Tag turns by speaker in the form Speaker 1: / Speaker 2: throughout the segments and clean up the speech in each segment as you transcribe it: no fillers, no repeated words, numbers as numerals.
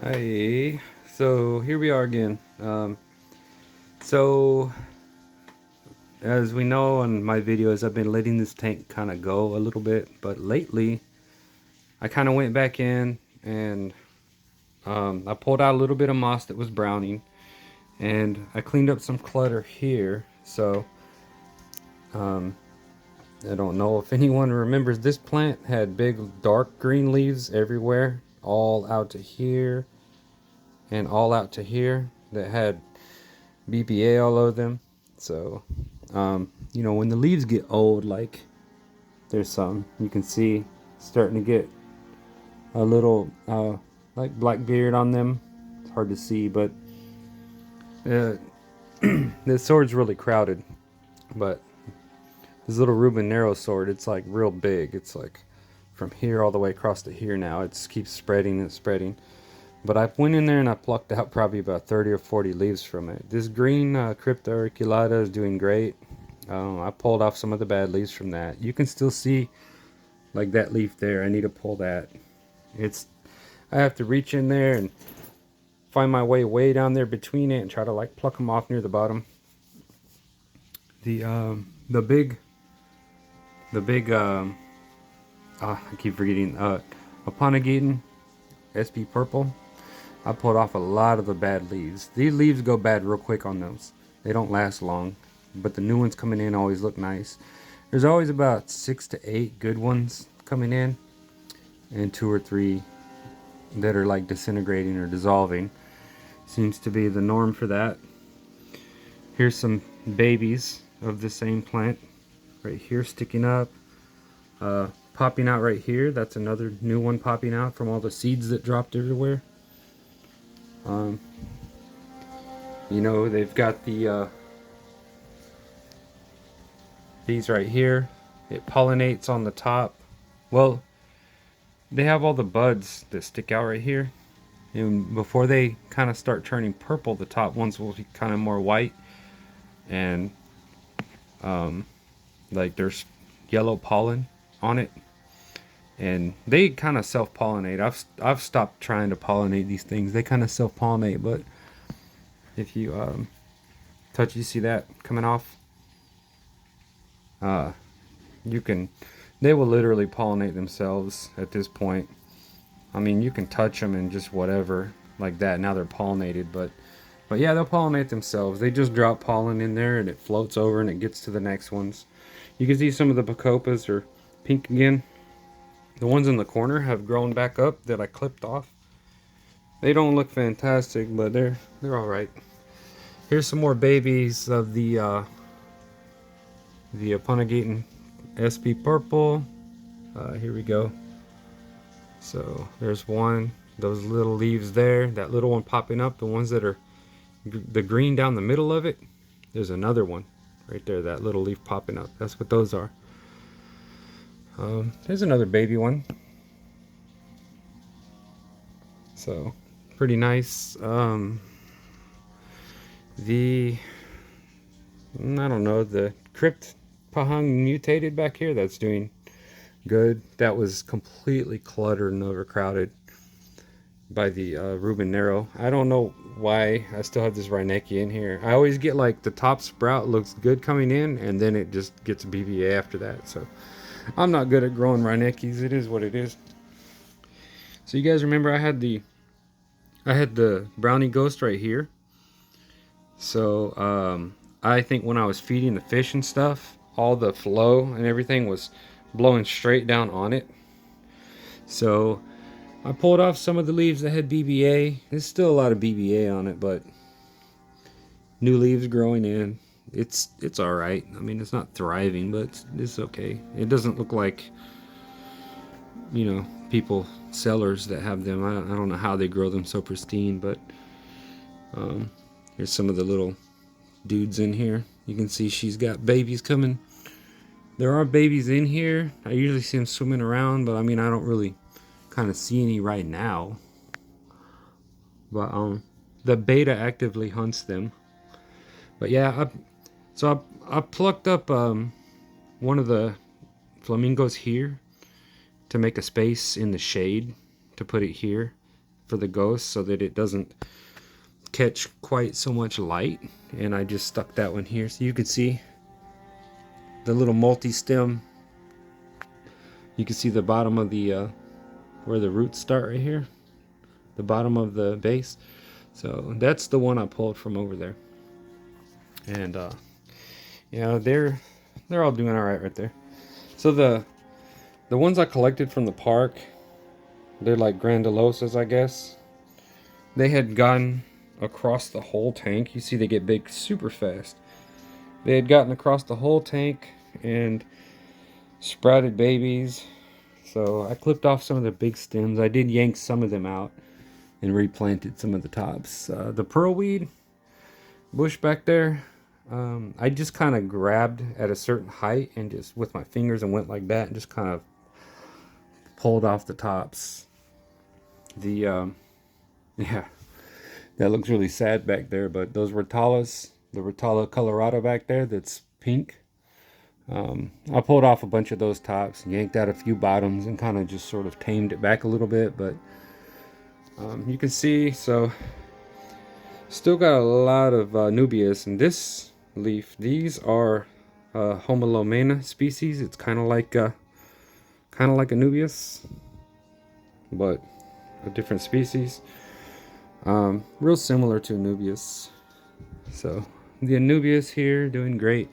Speaker 1: Hi, so here we are again. So as we know on my videos, I've been letting this tank kind of go a little bit, but lately I kind of went back in and I pulled out a little bit of moss that was browning, and I cleaned up some clutter here. So um, I don't know if anyone remembers, this plant had big dark green leaves everywhere, all out to here and all out to here, that had BPA all over them. So, you know, when the leaves get old, like there's some, you can see starting to get a little like black beard on them. It's hard to see, but uh, this sword's really crowded. But this little Ruben Narrow sword, it's like real big. It's like from here all the way across to here now. It keeps spreading and spreading. But I went in there and I plucked out probably about 30 or 40 leaves from it. This green Crypta auriculata is doing great. I pulled off some of the bad leaves from that. You can still see like that leaf there. I need to pull that. I have to reach in there and find my way down there between it and try to like pluck them off near the bottom. The big I keep forgetting Aponigeton SP purple. I pulled off a lot of the bad leaves. These leaves go bad real quick on those. They don't last long, but the new ones coming in always look nice. There's always about 6 to 8 good ones coming in, and 2 or 3 that are like disintegrating or dissolving. Seems to be the norm for that. Here's some babies of the same plant right here sticking up. Popping out right here. That's another new one popping out from all the seeds that dropped everywhere. You know, they've got these right here. It pollinates on the top. Well, they have all the buds that stick out right here. And before they kind of start turning purple, the top ones will be kind of more white. And like there's yellow pollen on it. And they kind of self-pollinate. I've stopped trying to pollinate these things. They kind of self-pollinate, but if you touch, you see that coming off. You can, they will literally pollinate themselves at this point. I mean, you can touch them and just whatever like that. Now they're pollinated, but yeah, they'll pollinate themselves. They just drop pollen in there and it floats over and it gets to the next ones. You can see some of the bacopas are pink again. The ones in the corner have grown back up that I clipped off. They don't look fantastic, but they're all right. Here's some more babies of the Aponigeton SP purple. Here we go. So there's one. Those little leaves there. That little one popping up. The ones that are the green down the middle of it. There's another one right there. That little leaf popping up. That's what those are. There's another baby one. So pretty nice. I don't know, the crypt pahang mutated back here, that's doing good. That was completely cluttered and overcrowded by the Ruben Narrow. I don't know why I still have this Reinecke in here. I always get like the top sprout looks good coming in and then it just gets BBA after that. So I'm not good at growing Reineckes. It is what it is. So you guys remember I had the brownie ghost right here. So I think when I was feeding the fish and stuff, all the flow and everything was blowing straight down on it. So I pulled off some of the leaves that had BBA. There's still a lot of BBA on it, but new leaves growing in. It's all right. I mean, it's not thriving, but it's okay. It doesn't look like, you know, people, sellers that have them. I don't know how they grow them so pristine, but here's some of the little dudes in here. You can see she's got babies coming. There are babies in here. I usually see them swimming around, but I mean, I don't really kind of see any right now. But the beta actively hunts them. But yeah, I plucked up one of the flamingos here to make a space in the shade to put it here. for the ghost so that it doesn't catch quite so much light. And I just stuck that one here so you can see the little multi-stem. You can see the bottom of the where the roots start right here, the bottom of the base. So that's the one I pulled from over there. And you know, they're all doing all right there. So the ones I collected from the park, they're like grandulosas, I guess. They had gotten across the whole tank. You see they get big super fast. They had gotten across the whole tank and sprouted babies. So I clipped off some of the big stems. I did yank some of them out and replanted some of the tops. The pearlweed bush back there, I just kind of grabbed at a certain height and just with my fingers and went like that and just kind of pulled off the tops. Yeah, that looks really sad back there, but those Rotala's, the Rotala Colorado back there that's pink, I pulled off a bunch of those tops, yanked out a few bottoms, and kind of just sort of tamed it back a little bit. But you can see, so still got a lot of Nubius in this leaf. These are Homolomena species. It's kind of like a Nubius, but a different species. Real similar to Nubius. So the Anubias here doing great.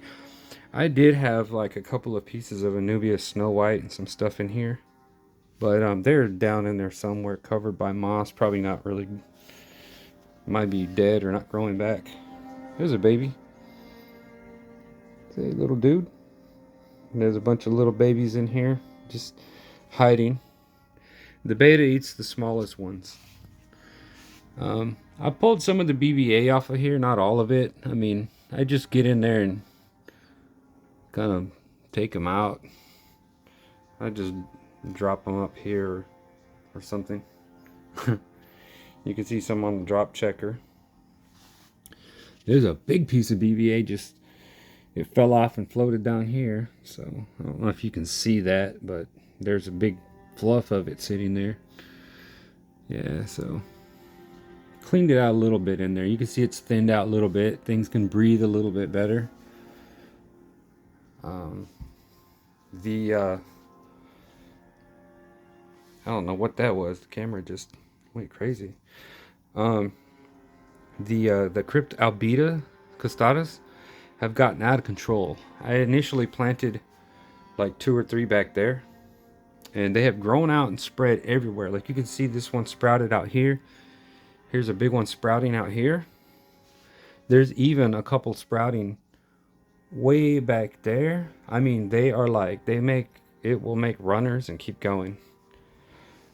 Speaker 1: I did have like a couple of pieces of Anubias Snow White and some stuff in here, but they're down in there somewhere covered by moss. Probably not really, might be dead or not growing back. There's a baby. It's a little dude. And there's a bunch of little babies in here just hiding. The beta eats the smallest ones. I pulled some of the BBA off of here, not all of it. I mean, I just get in there and kind of take them out. I just drop them up here or something. You can see some on the drop checker. There's a big piece of BBA, just it fell off and floated down here. So I don't know if you can see that, but there's a big fluff of it sitting there. Yeah, so cleaned it out a little bit in there. You can see it's thinned out a little bit. Things can breathe a little bit better. I don't know what that was. The camera just went crazy. The Crypt Albida costadas have gotten out of control. I initially planted like 2 or 3 back there, and they have grown out and spread everywhere. Like you can see this one sprouted out here. Here's a big one sprouting out here. There's even a couple sprouting way back there. I mean, they are like, it will make runners and keep going.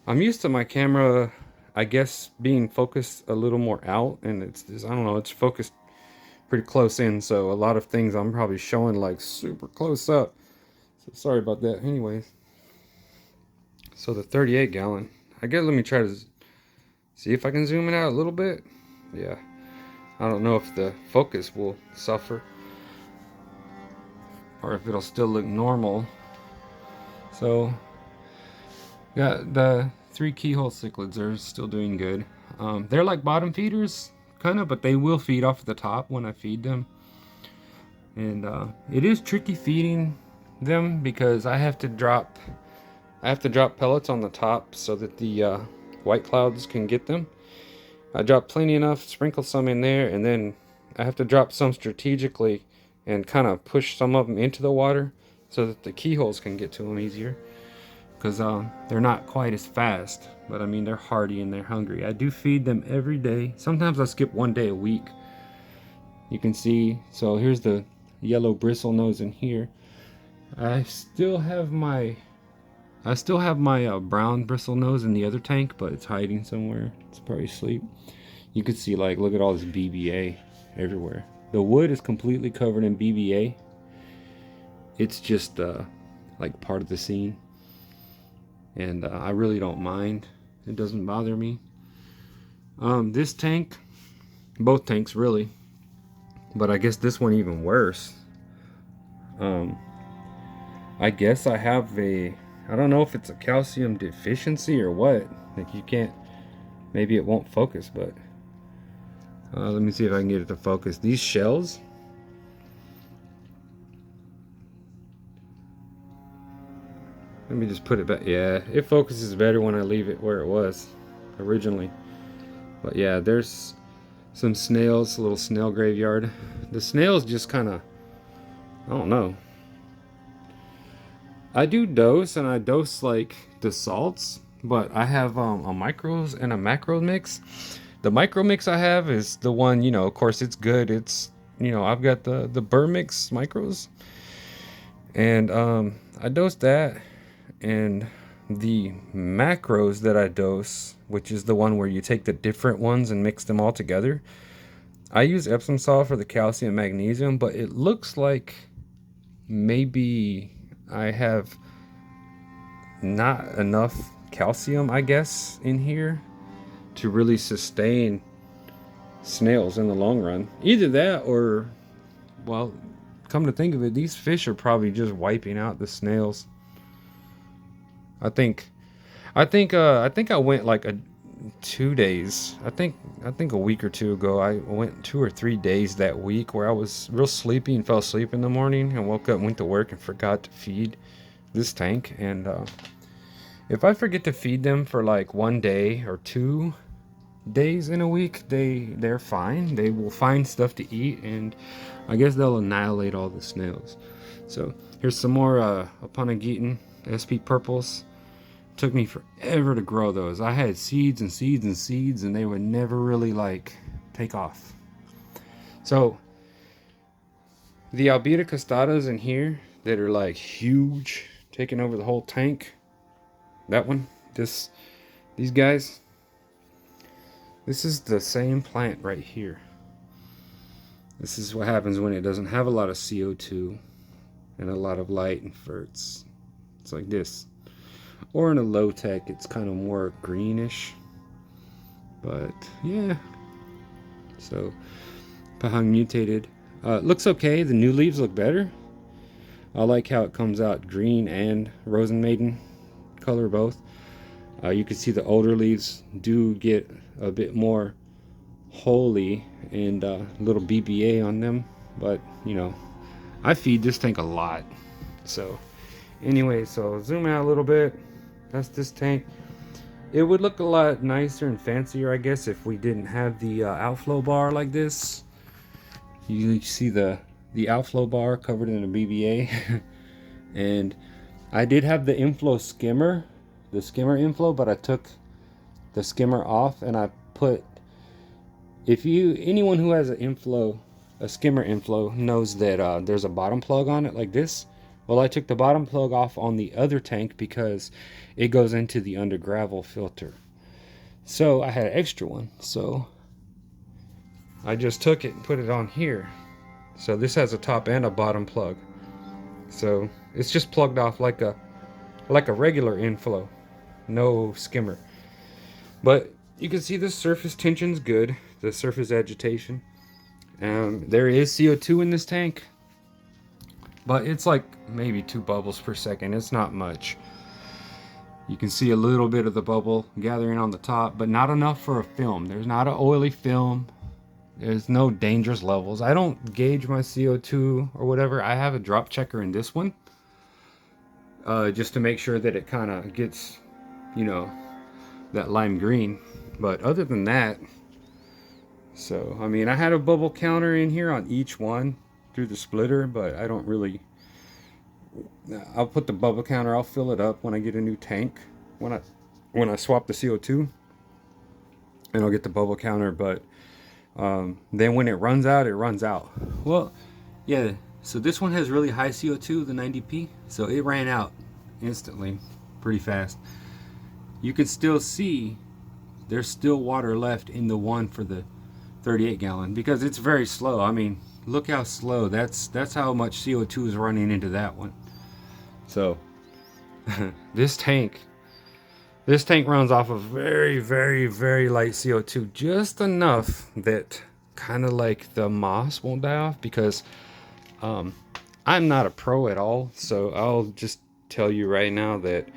Speaker 1: I'm used to my camera, I guess, being focused a little more out, and it's I don't know, it's focused pretty close in, so a lot of things I'm probably showing like super close up. So sorry about that. Anyways, so the 38 gallon, I guess, let me try to see if I can zoom it out a little bit. Yeah, I don't know if the focus will suffer or if it'll still look normal. So got the 3 keyhole cichlids are still doing good. They're like bottom feeders kind of, but they will feed off the top when I feed them. And it is tricky feeding them because I have to drop pellets on the top so that the white clouds can get them. I drop plenty enough, sprinkle some in there, and then I have to drop some strategically and kind of push some of them into the water so that the keyholes can get to them easier, because they're not quite as fast, but I mean, they're hardy and they're hungry. I do feed them every day. Sometimes I skip 1 day a week. You can see, so here's the yellow bristle nose in here. I still have my brown bristle nose in the other tank, but it's hiding somewhere. It's probably asleep. You can see, like, look at all this BBA everywhere. The wood is completely covered in BBA. It's just like part of the scene, and I really don't mind. It doesn't bother me. This tank, both tanks really, but I guess this one even worse. I guess I have I don't know if it's a calcium deficiency or what. Like, you can't, maybe it won't focus, but let me see if I can get it to focus. These shells, let me just put it back. Yeah, it focuses better when I leave it where it was originally. But yeah, there's some snails, a little snail graveyard. The snails just kind of, I don't know. I do dose, and I dose like the salts, but I have a micros and a macro mix. The micro mix I have is the one, you know, of course it's good. It's, you know, I've got the Burr Mix micros, and I dose that, and the macros that I dose, which is the one where you take the different ones and mix them all together. I use Epsom salt for the calcium and magnesium, but it looks like maybe I have not enough calcium, I guess, in here to really sustain snails in the long run. Either that or, well, come to think of it, these fish are probably just wiping out the snails. I think I went like 2 days. I think a week or two ago, I went 2 or 3 days that week where I was real sleepy and fell asleep in the morning and woke up and went to work and forgot to feed this tank. And if I forget to feed them for like 1 day or 2 days in a week, they're fine. They will find stuff to eat, and I guess they'll annihilate all the snails. So here's some more Apanagitan SP purples. Took me forever to grow those. I had seeds and seeds and seeds, and they would never really like take off. So the Albita costadas in here that are like huge, taking over the whole tank. That one, these guys. This is the same plant right here. This is what happens when it doesn't have a lot of CO2 and a lot of light and ferts. It's like this. Or in a low tech, it's kind of more greenish. But yeah. So Pahang mutated. Looks okay. The new leaves look better. I like how it comes out green and Rosen Maiden color both. You can see the older leaves do get a bit more holy and a little BBA on them. But, you know, I feed this tank a lot. So anyway, so zoom out a little bit. That's this tank. It would look a lot nicer and fancier, I guess, if we didn't have the outflow bar like this. You see the outflow bar covered in a BBA. And I did have the inflow skimmer, the skimmer inflow, but I took the skimmer off, and I put, anyone who has a skimmer inflow knows that there's a bottom plug on it like this. Well, I took the bottom plug off on the other tank because it goes into the under gravel filter. So I had an extra one. So I just took it and put it on here. So this has a top and a bottom plug. So it's just plugged off like a regular inflow. No skimmer. But you can see the surface tension's good. The surface agitation. There is CO2 in this tank. But it's like maybe 2 bubbles per second. It's not much. You can see a little bit of the bubble gathering on the top, but not enough for a film. There's not an oily film. There's no dangerous levels. I don't gauge my CO2 or whatever. I have a drop checker in this one. Just to make sure that it kind of gets, you know, that lime green. But other than that, so, I mean, I had a bubble counter in here on each one through the splitter, but I don't really, I'll put the bubble counter, I'll fill it up when I get a new tank, when I swap the CO2, and I'll get the bubble counter. But then when it runs out, it runs out. Well, yeah, so this one has really high CO2, the 90p, so it ran out instantly, pretty fast. You can still see there's still water left in the one for the 38 gallon because it's very slow. I mean, look how slow. That's how much CO2 is running into that one. So this tank runs off of very, very, very light CO2, just enough that kind of like the moss won't die off. Because I'm not a pro at all, so I'll just tell you right now that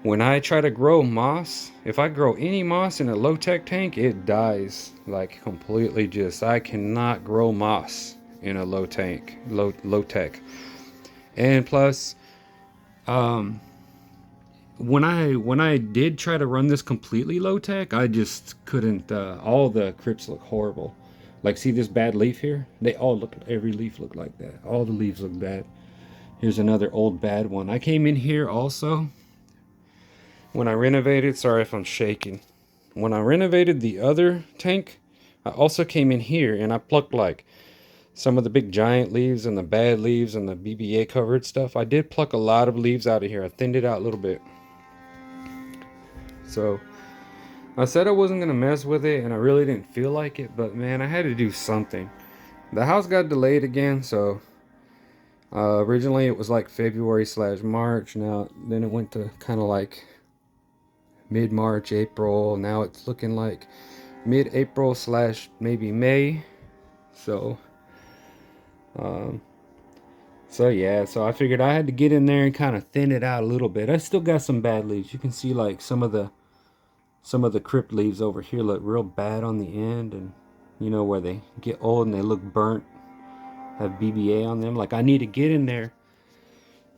Speaker 1: When I try to grow moss, if I grow any moss in a low-tech tank, it dies. Like completely just, I cannot grow moss in a low tech. And plus, when I did try to run this completely low tech, I just couldn't. All the crypts look horrible. Like, see this bad leaf here? They all look. Every leaf looked like that. All the leaves look bad. Here's another old bad one. I came in here also when I renovated. Sorry if I'm shaking. When I renovated the other tank, I also came in here and I plucked like some of the big giant leaves and the bad leaves and the BBA covered stuff. I did pluck a lot of leaves out of here. I thinned it out a little bit. So I said I wasn't gonna mess with it, and I really didn't feel like it, but man, I had to do something. The house got delayed again, so originally it was like February/March. Now then it went to kind of like mid-March, April. Now it's looking like mid-April / maybe May. So so yeah, so I figured I had to get in there and kind of thin it out a little bit. I still got some bad leaves. You can see like some of the crypt leaves over here look real bad on the end, and you know where they get old and they look burnt, have BBA on them. Like, I need to get in there.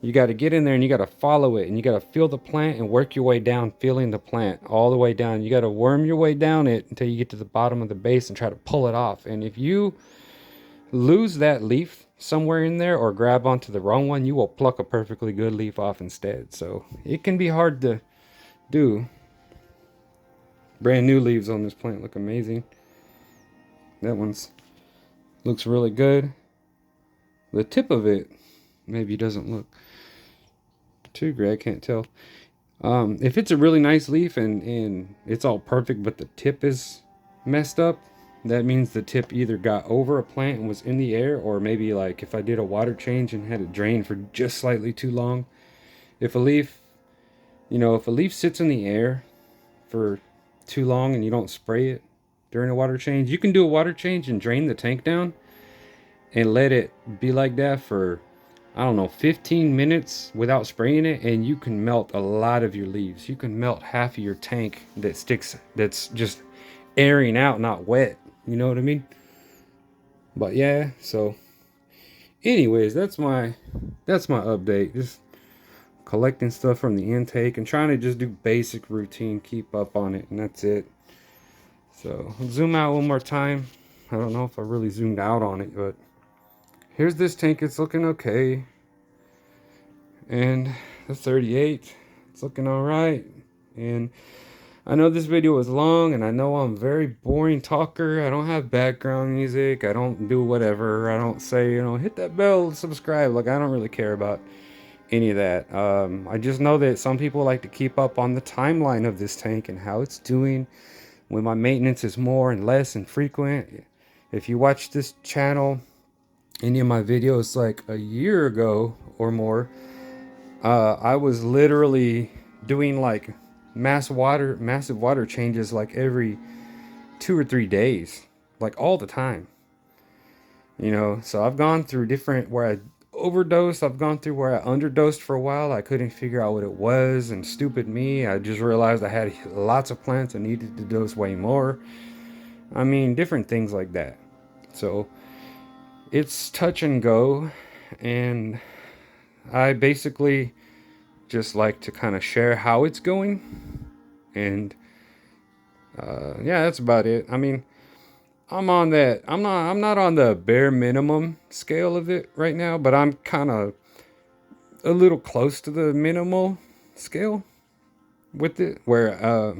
Speaker 1: You got to get in there and you got to follow it, and you got to feel the plant and work your way down, feeling the plant all the way down. You got to worm your way down it until you get to the bottom of the base and try to pull it off. And if you lose that leaf somewhere in there or grab onto the wrong one, you will pluck a perfectly good leaf off instead. So it can be hard to do. Brand new leaves on this plant look amazing. That one's looks really good. The tip of it maybe doesn't look too great. I can't tell. If it's a really nice leaf and it's all perfect, but the tip is messed up, that means the tip either got over a plant and was in the air, or maybe like if I did a water change and had it drain for just slightly too long. If a leaf, if a leaf sits in the air for too long and you don't spray it during a water change, you can do a water change and drain the tank down and let it be like that for, I don't know, 15 minutes without spraying it, and you can melt a lot of your leaves. You can melt half of your tank that's just airing out, not wet. You know what I mean? But yeah, so anyways, that's my update. Just collecting stuff from the intake and trying to just do basic routine, keep up on it, and that's it. So I'll zoom out one more time. I don't know if I really zoomed out on it, but here's this tank. It's looking okay. And the 38, it's looking all right. And I know this video was long, and I know I'm a very boring talker. I don't have background music. I don't do whatever. I don't say, hit that bell, subscribe. Like, I don't really care about any of that. I just know that some people like to keep up on the timeline of this tank and how it's doing when my maintenance is more and less and frequent. If you watch this channel, any of my videos like a year ago or more, I was literally doing like massive water changes like every 2 or 3 days, like all the time. So I've gone through different where I overdosed. I've gone through where I underdosed for a while. I couldn't figure out what it was, and stupid me, I just realized I had lots of plants and needed to dose way more. I mean, different things like that. So it's touch and go, and I basically just like to kind of share how it's going. And yeah, that's about it. I mean, I'm not on the bare minimum scale of it right now, but I'm kind of a little close to the minimal scale with it, where